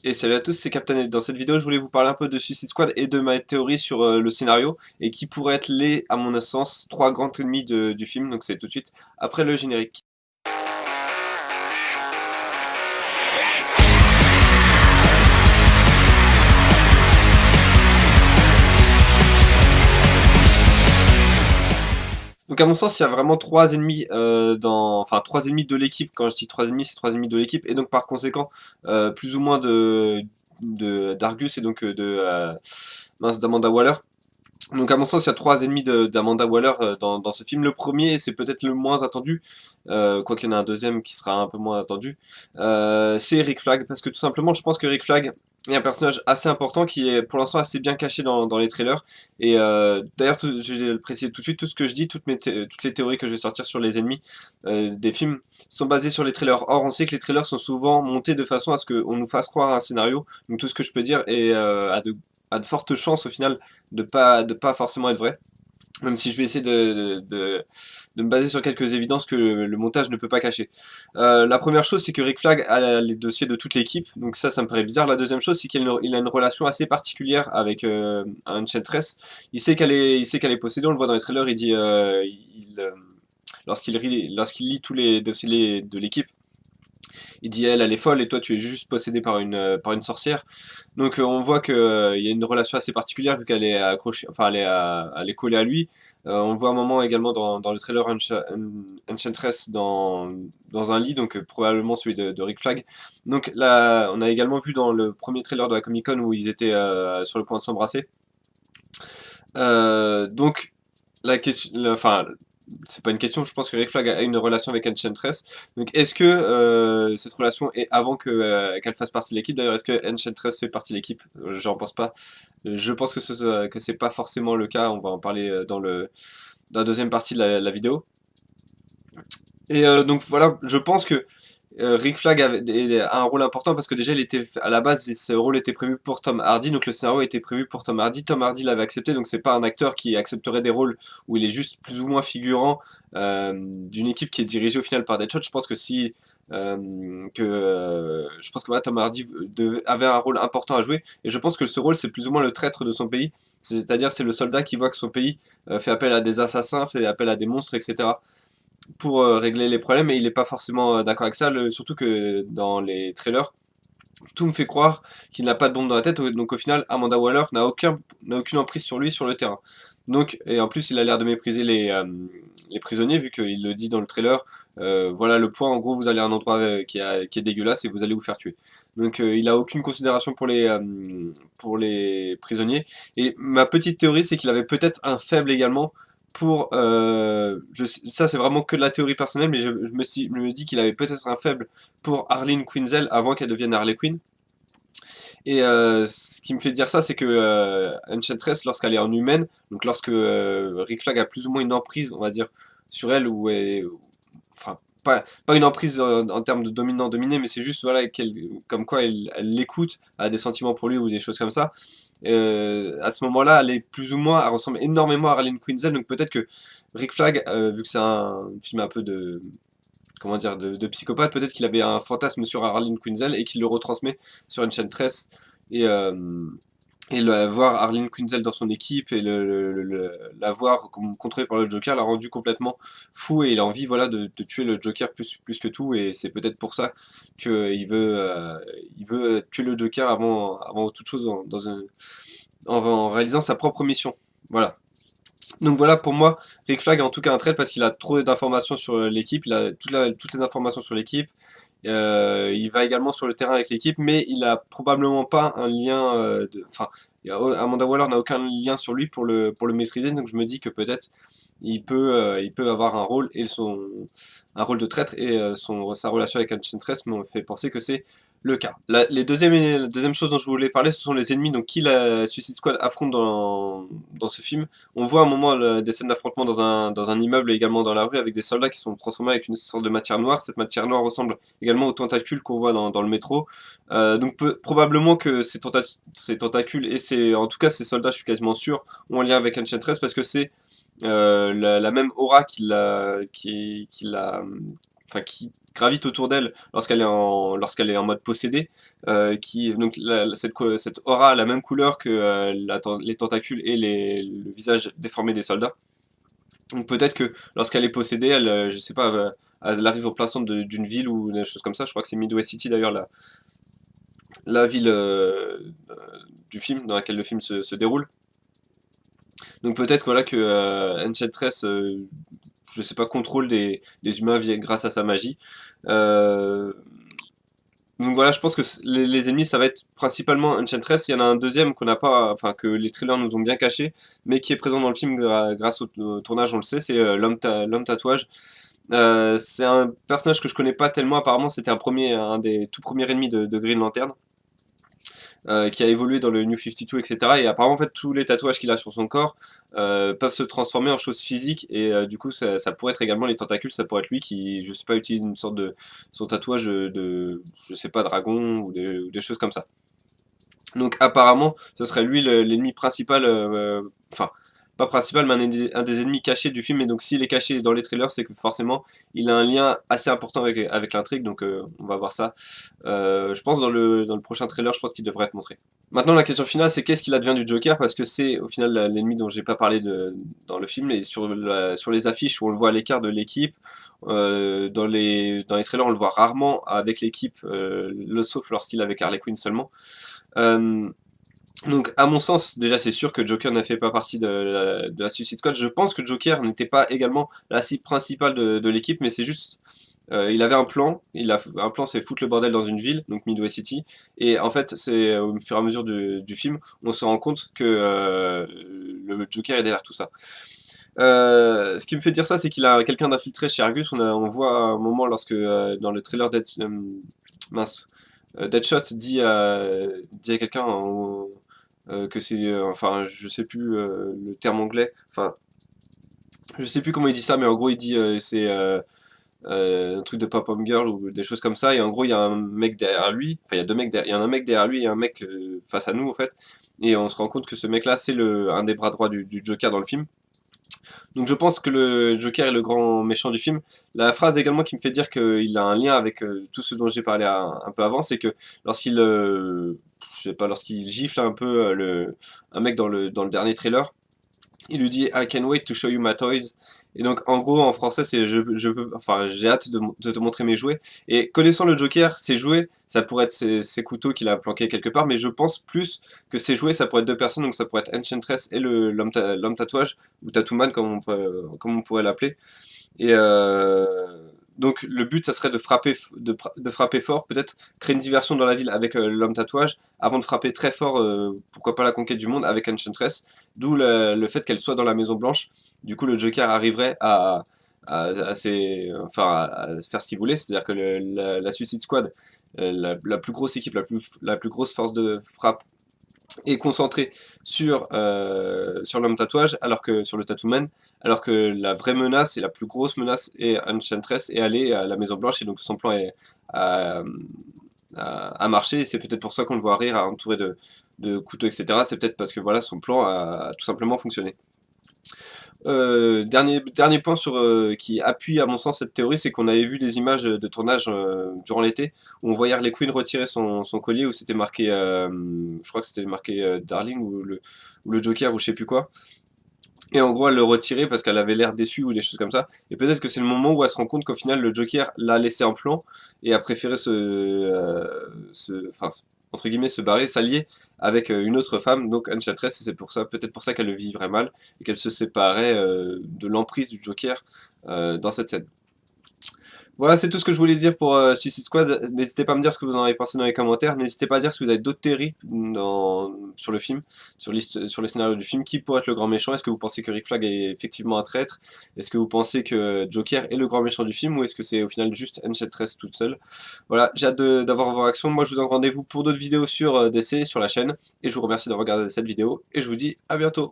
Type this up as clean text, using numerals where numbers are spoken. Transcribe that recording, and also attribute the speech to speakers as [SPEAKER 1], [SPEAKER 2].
[SPEAKER 1] Et salut à tous, c'est Captain et dans cette vidéo je voulais vous parler un peu de Suicide Squad et de ma théorie sur le scénario et qui pourraient être à mon sens, trois grands ennemis du film, donc c'est tout de suite après le générique. Donc à mon sens, il y a vraiment trois ennemis enfin trois ennemis de l'équipe. Quand je dis trois ennemis, c'est trois ennemis de l'équipe et donc par conséquent plus ou moins d'Argus et donc d'Amanda Waller. Donc à mon sens, il y a trois ennemis d'Amanda Waller dans ce film. Le premier, c'est peut-être le moins attendu, quoi qu'il y en a un deuxième qui sera un peu moins attendu, c'est Rick Flag, parce que tout simplement, je pense que Rick Flag est un personnage assez important qui est pour l'instant assez bien caché dans les trailers. Et d'ailleurs, je vais le préciser tout de suite, tout ce que je dis, toutes les théories que je vais sortir sur les ennemis des films sont basées sur les trailers. Or, on sait que les trailers sont souvent montés de façon à ce qu'on nous fasse croire à un scénario. Donc tout ce que je peux dire est à de fortes chances au final de pas forcément être vrai. Même si je vais essayer de me baser sur quelques évidences que le montage ne peut pas cacher. La première chose, c'est que Rick Flag a les dossiers de toute l'équipe, donc ça me paraît bizarre. La deuxième chose, c'est qu'il a une relation assez particulière avec Enchantress. Il sait qu'elle est possédée, on le voit dans les trailers, il dit, lorsqu'il lit tous les dossiers de l'équipe, il dit elle est folle et toi tu es juste possédé par une sorcière. Donc on voit qu'il y a une relation assez particulière vu qu'elle est accrochée, enfin elle est collée à lui. On le voit un moment également dans le trailer Enchantress dans un lit, donc probablement celui de Rick Flag. Donc là, on a également vu dans le premier trailer de la Comic Con où ils étaient sur le point de s'embrasser. Donc la question, enfin c'est pas une question, je pense que Rick Flag a une relation avec Enchantress. Donc est-ce que cette relation est avant qu'elle fasse partie de l'équipe? D'ailleurs, est-ce que Enchantress fait partie de l'équipe? J'en pense pas. Je pense que c'est pas forcément le cas, on va en parler dans la deuxième partie de la vidéo. Et donc voilà, je pense que Rick Flag a un rôle important parce que déjà il était à la base ce rôle était prévu pour Tom Hardy, donc le scénario était prévu pour Tom Hardy. Tom Hardy l'avait accepté, donc c'est pas un acteur qui accepterait des rôles où il est juste plus ou moins figurant d'une équipe qui est dirigée au final par Deadshot. Je pense que si je pense que voilà, Tom Hardy avait un rôle important à jouer et je pense que ce rôle c'est plus ou moins le traître de son pays, c'est-à-dire c'est le soldat qui voit que son pays fait appel à des assassins, fait appel à des monstres, etc pour régler les problèmes et il n'est pas forcément d'accord avec ça, surtout que dans les trailers, tout me fait croire qu'il n'a pas de bombe dans la tête, donc au final, Amanda Waller n'a aucune emprise sur lui sur le terrain. Donc, et en plus, il a l'air de mépriser les prisonniers, vu qu'il le dit dans le trailer, voilà le point, en gros, vous allez à un endroit qui est dégueulasse et vous allez vous faire tuer. Donc, il a aucune considération pour les prisonniers. Et ma petite théorie, c'est qu'il avait peut-être un faible également pour... ça, c'est vraiment que de la théorie personnelle, mais je me dis qu'il avait peut-être un faible pour Harleen Quinzel avant qu'elle devienne Harley Quinn. Et ce qui me fait dire ça, c'est que Enchantress, lorsqu'elle est en humaine, donc lorsque Rick Flag a plus ou moins une emprise, on va dire, sur elle, enfin, pas une emprise en termes de dominant-dominé, mais c'est juste voilà, comme quoi elle l'écoute, elle a des sentiments pour lui ou des choses comme ça. À ce moment-là, elle est plus ou moins, elle ressemble énormément à Harleen Quinzel, donc peut-être que Rick Flag, vu que c'est un film un peu de, comment dire, de psychopathe, peut-être qu'il avait un fantasme sur Harleen Quinzel et qu'il le retransmet sur Enchantress et, voir Harleen Quinzel dans son équipe et la voir contrôlée par le Joker l'a rendu complètement fou et il a envie voilà, de tuer le Joker plus que tout et c'est peut-être pour ça il veut tuer le Joker avant toute chose en réalisant sa propre mission. Voilà. Donc voilà, pour moi, Rick Flag a en tout cas un trait parce qu'il a trop d'informations sur l'équipe, il a toutes les informations sur l'équipe, il va également sur le terrain avec l'équipe, mais il a probablement pas un lien, enfin, Amanda Waller n'a aucun lien sur lui pour le maîtriser, donc je me dis que peut-être il peut avoir un rôle, un rôle de traître, et sa relation avec Enchantress me fait penser que c'est le cas. La deuxième chose dont je voulais parler, ce sont les ennemis donc, qui la Suicide Squad affronte dans ce film. On voit à un moment des scènes d'affrontement dans un immeuble et également dans la rue avec des soldats qui sont transformés avec une sorte de matière noire. Cette matière noire ressemble également aux tentacules qu'on voit dans le métro. Donc probablement que ces tentacules en tout cas ces soldats, je suis quasiment sûr, ont un lien avec Enchantress parce que c'est la même aura enfin, qui gravite autour d'elle lorsqu'elle est en mode possédée, donc cette aura a la même couleur que les tentacules et le visage déformé des soldats. Donc peut-être que lorsqu'elle est possédée, je sais pas, elle arrive au plein centre d'une ville ou des choses comme ça. Je crois que c'est Midway City d'ailleurs, la ville du film, dans laquelle le film se déroule. Donc peut-être voilà, que Enchantress, je sais pas, contrôle des humains grâce à sa magie. Euh, donc voilà, je pense que les ennemis, ça va être principalement Enchantress. Il y en a un deuxième qu'on n'a pas, enfin que les trailers nous ont bien caché, mais qui est présent dans le film grâce au tournage, on le sait, c'est l'homme tatouage. C'est un personnage que je connais pas tellement, apparemment c'était un des tout premiers ennemis de Green Lantern, qui a évolué dans le New 52, etc. Et apparemment, en fait, tous les tatouages qu'il a sur son corps peuvent se transformer en choses physiques, et du coup, ça pourrait être également les tentacules, ça pourrait être lui qui, je sais pas, utilise une sorte de son tatouage de je sais pas, dragon ou des choses comme ça. Donc apparemment, ce serait lui l'ennemi principal, enfin, pas principal, mais un des ennemis cachés du film. Et donc s'il est caché dans les trailers, c'est que forcément, il a un lien assez important avec l'intrigue. Donc on va voir ça. Je pense dans le prochain trailer, je pense qu'il devrait être montré. Maintenant, la question finale, c'est qu'est-ce qu'il advient du Joker? Parce que c'est au final l'ennemi dont j'ai pas parlé dans le film. Et sur les affiches où on le voit à l'écart de l'équipe, dans les trailers, on le voit rarement avec l'équipe, sauf lorsqu'il est avec Harley Quinn seulement. Euh, donc, à mon sens, déjà, c'est sûr que Joker ne fait pas partie de la Suicide Squad. Je pense que Joker n'était pas également la cible principale de l'équipe, mais c'est juste, il avait un plan. Un plan, c'est foutre le bordel dans une ville, donc Midway City. Et en fait, c'est au fur et à mesure du film, on se rend compte que le Joker est derrière tout ça. Ce qui me fait dire ça, c'est qu'il a quelqu'un d'infiltré chez Argus. On voit à un moment, dans le trailer mince, Deadshot dit à quelqu'un que c'est, enfin, je sais plus le terme anglais, enfin, je sais plus comment il dit ça, mais en gros, il dit c'est un truc de pop-up girl ou des choses comme ça, et en gros, il y a un mec derrière lui, enfin, il y a deux mecs il y a un mec derrière lui et un mec face à nous, en fait, et on se rend compte que ce mec-là, c'est un des bras droits du Joker dans le film. Donc je pense que le Joker est le grand méchant du film. La phrase également qui me fait dire qu'il a un lien avec tout ce dont j'ai parlé un peu avant, c'est que lorsqu'il je sais pas, lorsqu'il gifle un peu un mec dans le dernier trailer, il lui dit I can't wait to show you my toys. Et donc en gros en français c'est enfin j'ai hâte de te montrer mes jouets. Et connaissant le Joker, ses jouets, ça pourrait être ses couteaux qu'il a planqués quelque part, mais je pense plus que ses jouets ça pourrait être deux personnes, donc ça pourrait être Enchantress et l'homme tatouage, ou Tattooman comme on pourrait l'appeler. Et donc le but, ça serait de frapper fort, peut-être créer une diversion dans la ville avec l'homme tatouage, avant de frapper très fort, pourquoi pas la conquête du monde avec Enchantress, d'où le fait qu'elle soit dans la Maison Blanche. Du coup, le Joker arriverait enfin, à faire ce qu'il voulait, c'est-à-dire que la Suicide Squad, la plus grosse équipe, la plus grosse force de frappe, est concentré sur l'homme tatouage, alors que sur le tattooman, alors que la vraie menace et la plus grosse menace est Enchantress et aller à la Maison Blanche, et donc son plan à, à marcher, et c'est peut-être pour ça qu'on le voit rire, entouré de couteaux, etc. C'est peut-être parce que voilà, son plan a tout simplement fonctionné. Dernier point qui appuie à mon sens cette théorie, c'est qu'on avait vu des images de tournage durant l'été où on voyait Harley Quinn retirer son collier où c'était marqué, je crois que c'était marqué Darling ou le Joker ou je sais plus quoi. Et en gros, elle le retirait parce qu'elle avait l'air déçue ou des choses comme ça. Et peut-être que c'est le moment où elle se rend compte qu'au final, le Joker l'a laissé en plan et a préféré enfin, entre guillemets, se barrer, s'allier avec une autre femme, donc Enchantress. Et c'est peut-être pour ça qu'elle le vivrait mal et qu'elle se séparait de l'emprise du Joker dans cette scène. Voilà, c'est tout ce que je voulais dire pour Suicide Squad. N'hésitez pas à me dire ce que vous en avez pensé dans les commentaires. N'hésitez pas à dire si vous avez d'autres théories sur le film, sur les scénarios du film. Qui pourrait être le grand méchant? Est-ce que vous pensez que Rick Flag est effectivement un traître? Est-ce que vous pensez que Joker est le grand méchant du film? Ou est-ce que c'est au final juste Enchantress toute seule? Voilà, j'ai hâte d'avoir vos réactions. Moi, je vous donne rendez-vous pour d'autres vidéos sur DC, sur la chaîne. Et je vous remercie de regarder cette vidéo. Et je vous dis à bientôt.